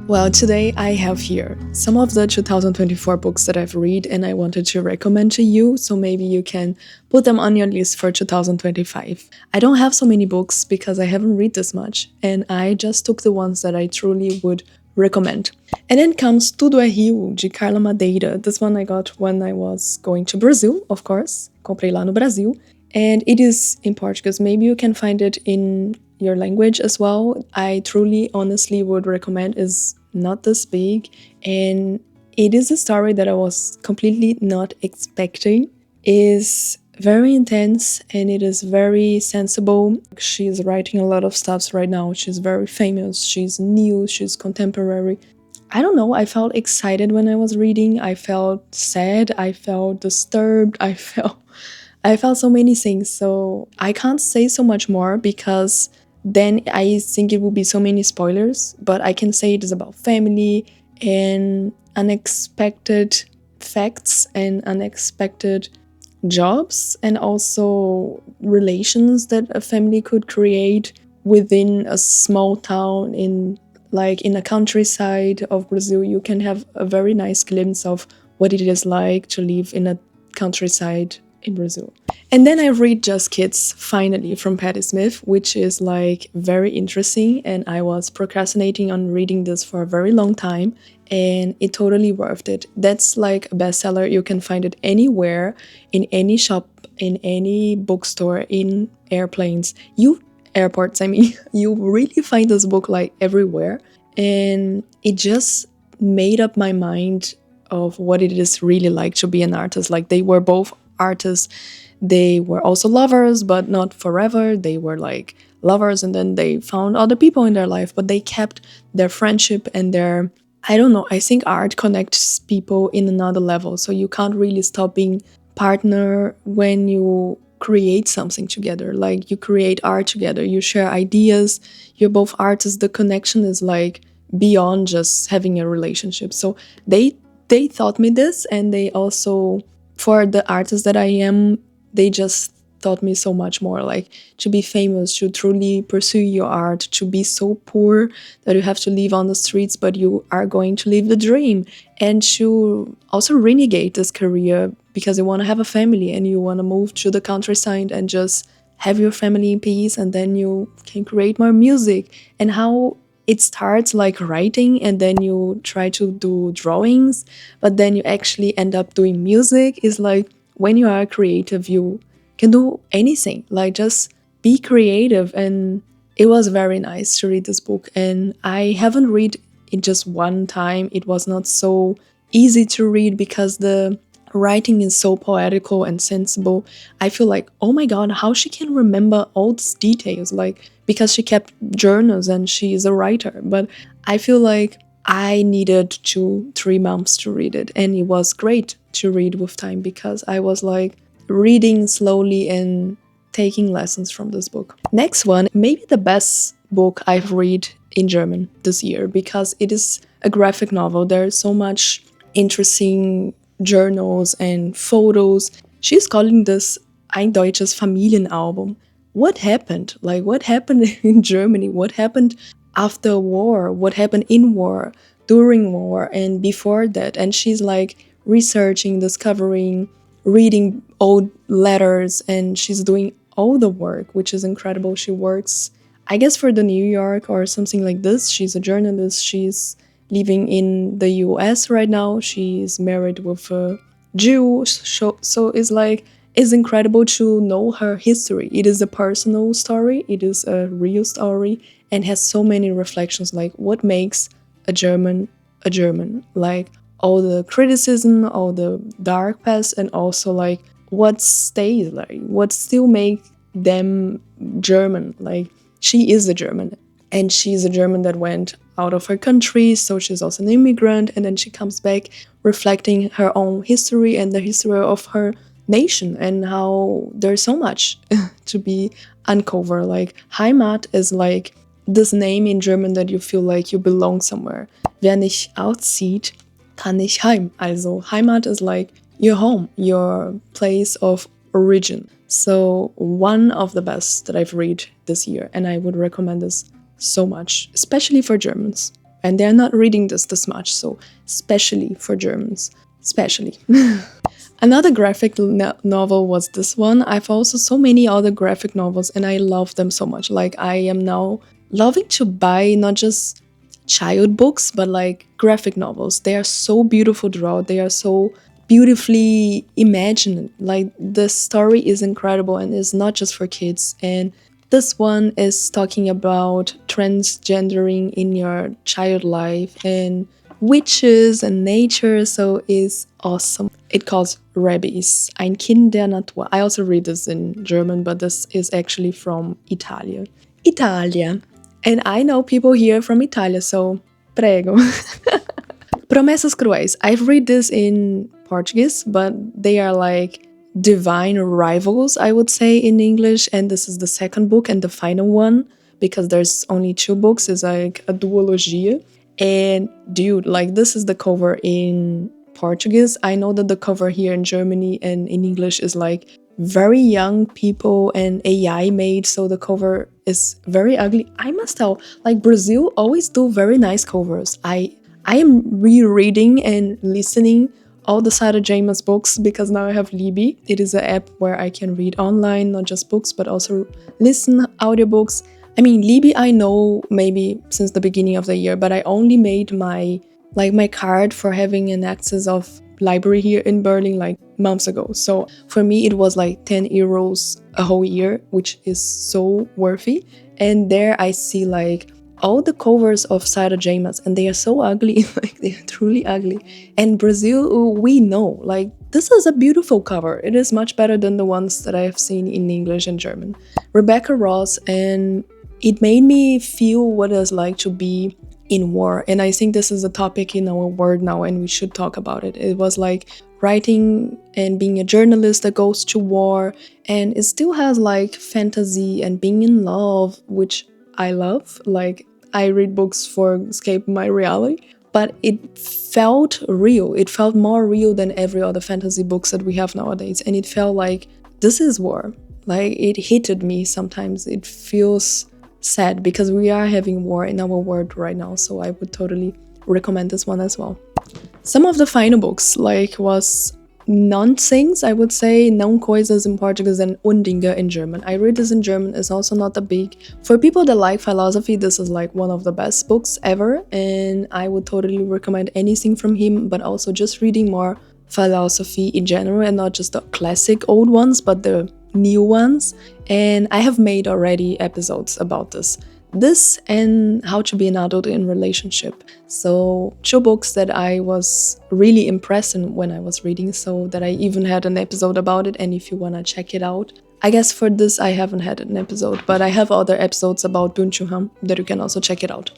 Well, today I have here some of the 2024 books that I've read and I wanted to recommend to you, so maybe you can put them on your list for 2025. I don't have so many books because I haven't read this much, and I just took the ones that I truly would recommend. And then comes Tudo de Carla Madeira. This one I got when I was going to Brazil, of course. Comprei lá no Brasil. And it is in Portuguese. Maybe you can find it in your language as well. I truly, honestly would recommend. Is not this big, and it is a story that I was completely not expecting. Is very intense and it is very sensible. She's writing a lot of stuff right now. She's very famous. She's new. She's contemporary. I don't know. I felt excited when I was reading. I felt sad. I felt disturbed. I felt so many things, so I can't say so much more because then I think it will be so many spoilers, but I can say it is about family and unexpected facts and unexpected jobs and also relations that a family could create within a small town in a countryside of Brazil. You can have a very nice glimpse of what it is like to live in a countryside in Brazil. And then I read Just Kids, finally, from Patti Smith, which is very interesting, and I was procrastinating on reading this for a very long time, and it totally worth it. That's like a bestseller. You can find it anywhere, in any shop, in any bookstore, in airplanes, airports, I mean. You really find this book everywhere, and it just made up my mind of what it is really like to be an artist. They were both artists. They were also lovers, but not forever. They were lovers, and then they found other people in their life, but they kept their friendship and their, I don't know, I think art connects people in another level. So you can't really stop being partner when you create something together. You create art together, you share ideas, you're both artists. The connection is beyond just having a relationship. So they taught me this, and they also, for the artist that I am, they just taught me so much more. To be famous, to truly pursue your art, to be so poor that you have to live on the streets, but you are going to live the dream, and to also renegade this career because you want to have a family and you want to move to the countryside and just have your family in peace, and then you can create more music. And how it starts writing, and then you try to do drawings, but then you actually end up doing music. Is when you are creative, you can do anything. Just be creative. And it was very nice to read this book. And I haven't read it just one time. It was not so easy to read because the writing is so poetical and sensible. I feel oh my god, how she can remember all these details, because she kept journals and she is a writer. But I feel I needed 2-3 months to read it, and it was great to read with time because I was reading slowly and taking lessons from this book. Next one, maybe the best book I've read in German this year, because it is a graphic novel. There's so much interesting journals and photos. She's calling this ein deutsches Familienalbum. What happened? What happened in Germany? What happened after war? What happened in war, during war, and before that? And she's researching, discovering, reading old letters, and she's doing all the work, which is incredible. She works, I guess, for the New York or something like this. She's a journalist. She's living in the US right now. She's married with a Jew. So it's incredible to know her history. It is a personal story. It is a real story, and has so many reflections, what makes a German a German. All the criticism, all the dark past, and also what stays, what still makes them German. She is a German, and she's a German that went out of her country, so she's also an immigrant, and then she comes back reflecting her own history and the history of her nation, and how there's so much to be uncovered. Heimat is this name in German that you feel you belong somewhere. Wer nicht auszieht, kann nicht heim. Also Heimat is your home, your place of origin. So one of the best that I've read this year, and I would recommend this so much, especially for Germans. and they're not reading this much, so especially for Germans, especially. Another graphic novel was this one. I've also so many other graphic novels and I love them so much. Like I am now loving to buy not just child books but like graphic novels. They are so beautiful throughout. They are so beautifully imagined. Like the story is incredible and is not just for kids. And this one is talking about transgendering in your child life and witches and nature, so is awesome. It calls Rebis, ein Kind der Natur. I also read this in German, but this is actually from Italia. Italia. And I know people here from Italia, so prego. Promessas Cruéis. I've read this in Portuguese, but they are like divine rivals, I would say, in English. And this is the second book and the final one, because there's only 2 books. It's like a duologia. And dude, like this is the cover in Portuguese. I know that the cover here in Germany and in English is like very young people and AI made, so the cover is very ugly. I must tell, like Brazil always do very nice covers. I am rereading and listening all the Sarah James books because now I have Libby. It is an app where I can read online, not just books, but also listen audiobooks. I mean, Libby I know maybe since the beginning of the year, but I only made my card for having an access of library here in Berlin like months ago. So for me, it was like 10 euros a whole year, which is so worthy. And there I see like all the covers of Sarah James, and they are so ugly, like they are truly ugly. And Brazil, we know, like this is a beautiful cover. It is much better than the ones that I have seen in English and German. Rebecca Ross, and it made me feel what it's like to be in war. And I think this is a topic in our world now, and we should talk about it. It was like writing and being a journalist that goes to war, and it still has like fantasy and being in love, which I love. Like I read books for escape my reality, but it felt real. It felt more real than every other fantasy books that we have nowadays. And it felt like this is war. Like it hit me sometimes. It feels sad because we are having war in our world right now, so I would totally recommend this one as well. Some of the final books like was Nonsense, I would say, Não Coisas in Portuguese and Undinge in German. I read this in German. It's also not that big. For people that like philosophy, this is like one of the best books ever, and I would totally recommend anything from him, but also just reading more philosophy in general and not just the classic old ones, but the new ones. And I have made already episodes about this and how to be an adult in relationship. So 2 books that I was really impressed in when I was reading, so that I even had an episode about it. And if you want to check it out, I guess for this I haven't had an episode, but I have other episodes about Byung-Chul Han that you can also check it out.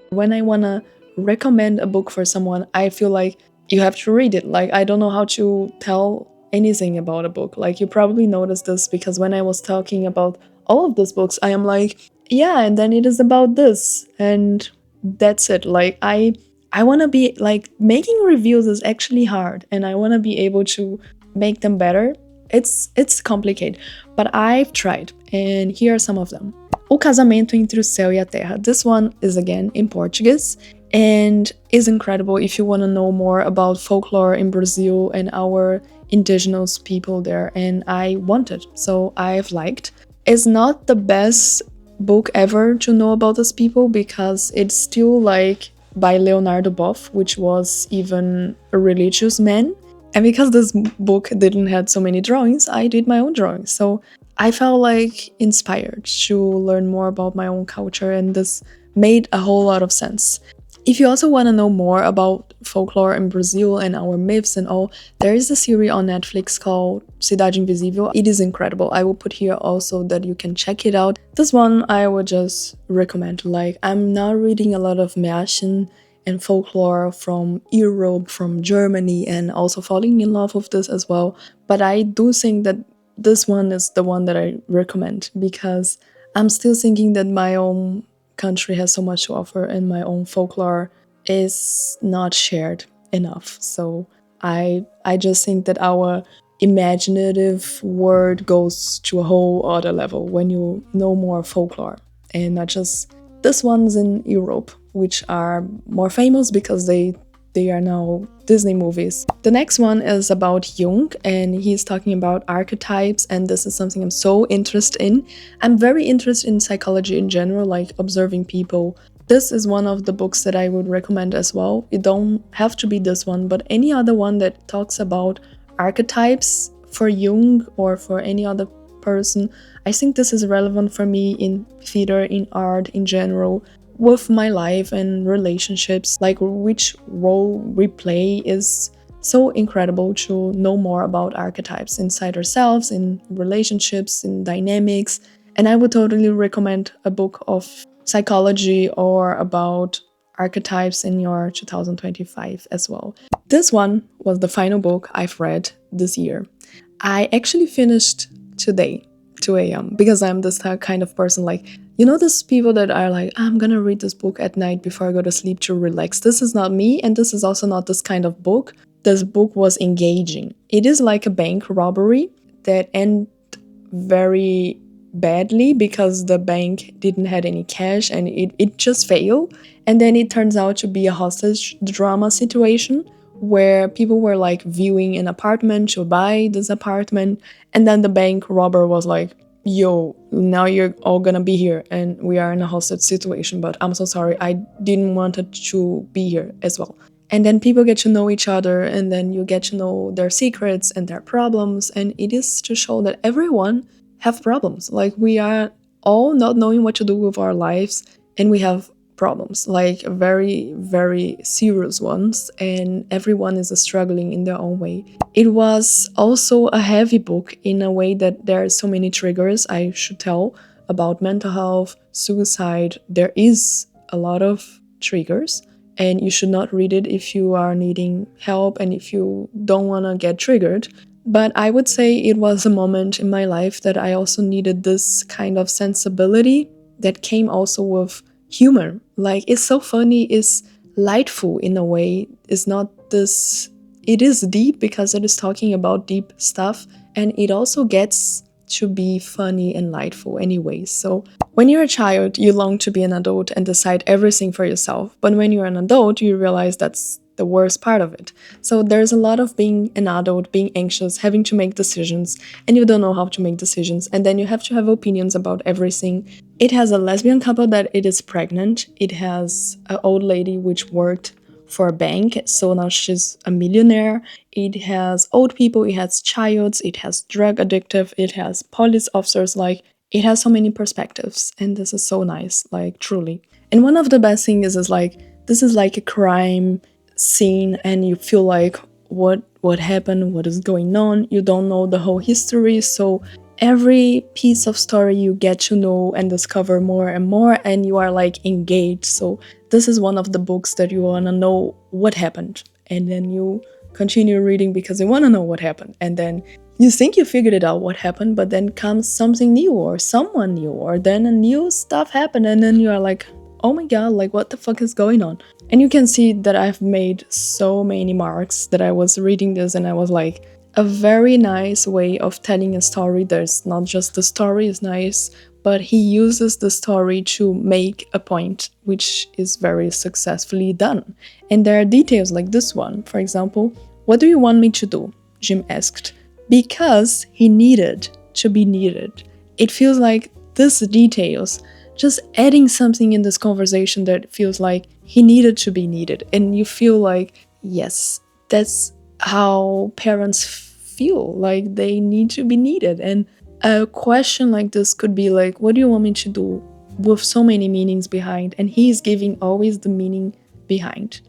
When I want to recommend a book for someone, I feel like you have to read it. Like I don't know how to tell anything about a book. Like you probably noticed this because when I was talking about all of these books, I am like, yeah, and then it is about this, and that's it. Like I want to be like, making reviews is actually hard, and I want to be able to make them better. It's complicated, but I've tried, and here are some of them. O Casamento entre o Céu e a Terra. This one is again in Portuguese and is incredible if you want to know more about folklore in Brazil and our indigenous people there, and I wanted, so I've liked. It's not the best book ever to know about these people because it's still like by Leonardo Boff, which was even a religious man. And because this book didn't have so many drawings, I did my own drawings. So I felt like inspired to learn more about my own culture, and this made a whole lot of sense. If you also want to know more about folklore in Brazil and our myths and all, there is a series on Netflix called Cidade Invisível. It is incredible. I will put here also that you can check it out. This one I would just recommend. Like, I'm now reading a lot of Märchen and folklore from Europe, from Germany, and also falling in love with this as well. But I do think that this one is the one that I recommend because I'm still thinking that my own country has so much to offer and my own folklore is not shared enough. So I just think that our imaginative world goes to a whole other level when you know more folklore and not just this one's in Europe, which are more famous because they are now Disney movies. The next one is about Jung, and he's talking about archetypes, and this is something I'm so interested in. I'm very interested in psychology in general, like observing people. This is one of the books that I would recommend as well. It don't have to be this one, but any other one that talks about archetypes for Jung or for any other person. I think this is relevant for me in theater, in art in general, with my life and relationships, like which role we play is so incredible to know more about archetypes inside ourselves, in relationships, in dynamics. And I would totally recommend a book of psychology or about archetypes in your 2025 as well. This one was the final book I've read this year. I actually finished today, 2 a.m., because I'm this kind of person, like, you know, those people that are like, I'm gonna read this book at night before I go to sleep to relax. This is not me, and this is also not this kind of book. This book was engaging. It is like a bank robbery that ended very badly because the bank didn't have any cash and it just failed. And then it turns out to be a hostage drama situation where people were like viewing an apartment to buy this apartment, and then the bank robber was like, yo, now you're all gonna be here and we are in a hostage situation, but I'm so sorry, I didn't want it to be here as well. And then people get to know each other, and then you get to know their secrets and their problems, and it is to show that everyone have problems. Like, we are all not knowing what to do with our lives, and we have problems, like very, very serious ones, and everyone is struggling in their own way. It was also a heavy book in a way that there are so many triggers, I should tell, about mental health, suicide. There is a lot of triggers, and you should not read it if you are needing help and if you don't want to get triggered. But I would say it was a moment in my life that I also needed this kind of sensibility that came also with humor. Like, it's so funny, it's lightful in a way. It's not this, it is deep because it is talking about deep stuff, and it also gets to be funny and lightful anyway. So when you're a child, you long to be an adult and decide everything for yourself. But when you're an adult, you realize that's the worst part of it. So there's a lot of being an adult, being anxious, having to make decisions, and you don't know how to make decisions, and then you have to have opinions about everything. It has a lesbian couple that it is pregnant. It has an old lady which worked for a bank, so now she's a millionaire. It has old people, it has childs, it has drug addictive, it has police officers. Like, it has so many perspectives, and this is so nice, like, truly. And one of the best things is like, this is like a crime scene, and you feel like, what happened, what is going on. You don't know the whole history, so every piece of story you get to know and discover more and more, and you are like engaged. So this is one of the books that you want to know what happened, and then you continue reading because you want to know what happened, and then you think you figured it out what happened, but then comes something new or someone new, or then a new stuff happened, and then you are like, oh my god, like, what the fuck is going on? And you can see that I've made so many marks that I was reading this, and I was like, a very nice way of telling a story. There's not just the story is nice, but he uses the story to make a point, which is very successfully done. And there are details like this one. For example, what do you want me to do? Jim asked. Because he needed to be needed. It feels like these details, just adding something in this conversation that feels like he needed to be needed. And you feel like, yes, that's how parents feel, like they need to be needed. And a question like this could be like, what do you want me to do? With so many meanings behind, and he's giving always the meaning behind.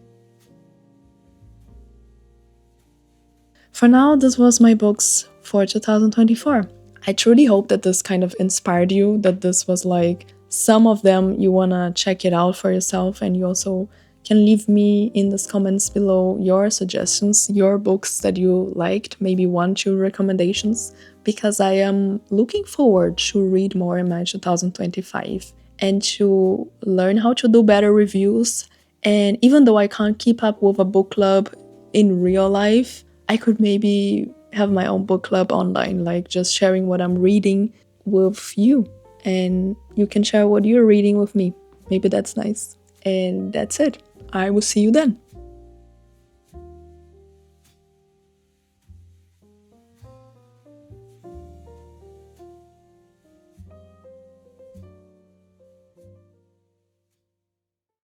For now, this was my books for 2024. I truly hope that this kind of inspired you, that this was like, some of them you wanna check it out for yourself, and you also can leave me in the comments below your suggestions, your books that you liked, maybe 1-2 recommendations, because I am looking forward to read more in my 2025 and to learn how to do better reviews. And even though I can't keep up with a book club in real life, I could maybe have my own book club online, like just sharing what I'm reading with you, and you can share what you're reading with me. Maybe that's nice. And that's it. I will see you then.